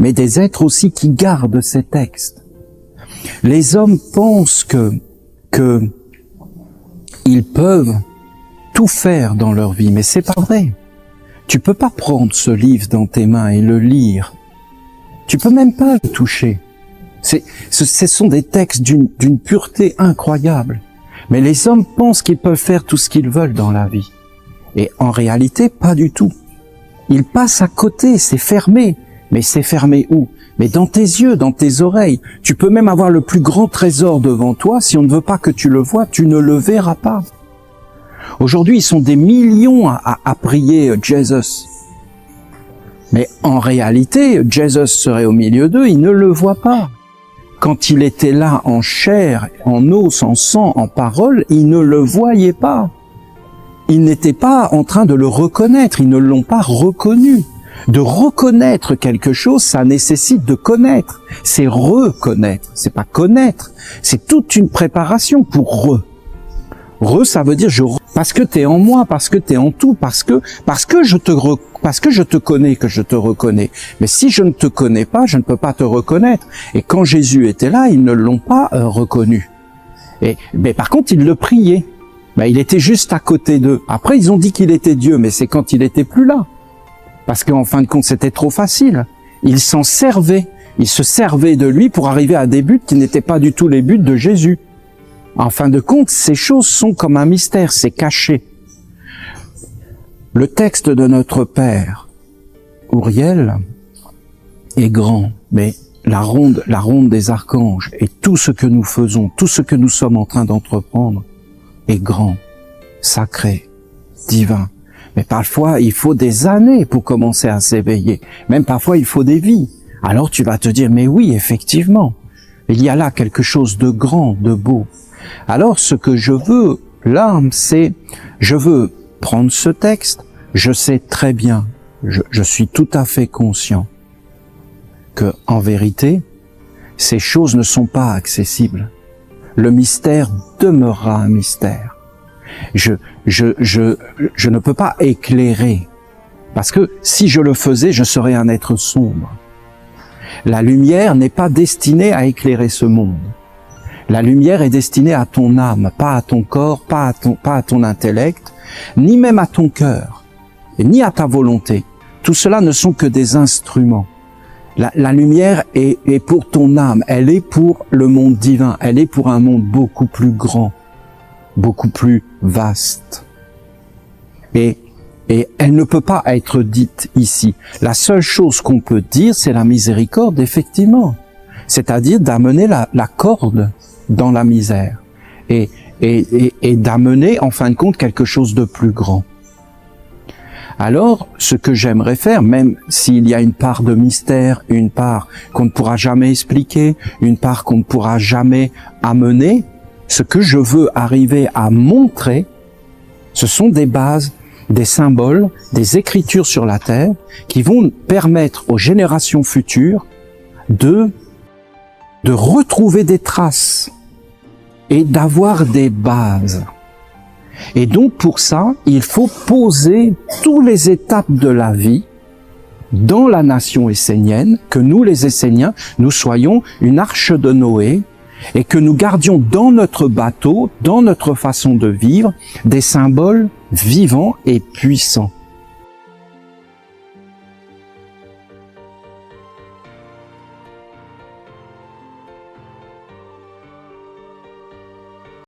mais des êtres aussi qui gardent ces textes. Les hommes pensent que ils peuvent tout faire dans leur vie, mais c'est pas vrai. Tu peux pas prendre ce livre dans tes mains et le lire. Tu peux même pas le toucher. Ce sont des textes d'une pureté incroyable. Mais les hommes pensent qu'ils peuvent faire tout ce qu'ils veulent dans la vie. Et en réalité, pas du tout. Ils passent à côté, c'est fermé. Mais c'est fermé où? Mais dans tes yeux, dans tes oreilles. Tu peux même avoir le plus grand trésor devant toi. Si on ne veut pas que tu le vois, tu ne le verras pas. Aujourd'hui, ils sont des millions à prier Jesus. Mais en réalité, Jesus serait au milieu d'eux, ils ne le voient pas. Quand il était là en chair, en os, en sang, en parole, ils ne le voyaient pas. Ils n'étaient pas en train de le reconnaître, ils ne l'ont pas reconnu. De reconnaître quelque chose, ça nécessite de connaître. C'est reconnaître, c'est pas connaître. C'est toute une préparation pour ça veut dire parce que t'es en moi, parce que t'es en tout, parce que je te connais, que je te reconnais. Mais si je ne te connais pas, je ne peux pas te reconnaître. Et quand Jésus était là, ils ne l'ont pas reconnu. Mais par contre, ils le priaient. Il était juste à côté d'eux. Après, ils ont dit qu'il était Dieu, mais c'est quand il était plus là. Parce qu'en fin de compte, c'était trop facile. Ils s'en servaient. Ils se servaient de lui pour arriver à des buts qui n'étaient pas du tout les buts de Jésus. En fin de compte, ces choses sont comme un mystère, c'est caché. Le texte de notre Père, Uriel, est grand, mais la ronde des archanges et tout ce que nous faisons, tout ce que nous sommes en train d'entreprendre est grand, sacré, divin. Mais parfois, il faut des années pour commencer à s'éveiller. Même parfois, il faut des vies. Alors tu vas te dire, mais oui, effectivement, il y a là quelque chose de grand, de beau. Alors, ce que je veux, là, c'est, je veux prendre ce texte, je sais très bien, je suis tout à fait conscient que, en vérité, ces choses ne sont pas accessibles. Le mystère demeurera un mystère. Je ne peux pas éclairer, parce que si je le faisais, je serais un être sombre. La lumière n'est pas destinée à éclairer ce monde. La lumière est destinée à ton âme, pas à ton corps, pas à ton intellect, ni même à ton cœur, et ni à ta volonté. Tout cela ne sont que des instruments. La lumière est pour ton âme, elle est pour le monde divin, elle est pour un monde beaucoup plus grand, beaucoup plus vaste. Et elle ne peut pas être dite ici. La seule chose qu'on peut dire, c'est la miséricorde, effectivement. C'est-à-dire d'amener la corde dans la misère et d'amener en fin de compte quelque chose de plus grand. Alors, ce que j'aimerais faire, même s'il y a une part de mystère, une part qu'on ne pourra jamais expliquer, une part qu'on ne pourra jamais amener, ce que je veux arriver à montrer, ce sont des bases, des symboles, des écritures sur la terre qui vont permettre aux générations futures de retrouver des traces et d'avoir des bases. Et donc pour ça, il faut poser toutes les étapes de la vie dans la nation essénienne, que nous les Esséniens, nous soyons une arche de Noé et que nous gardions dans notre bateau, dans notre façon de vivre, des symboles vivants et puissants.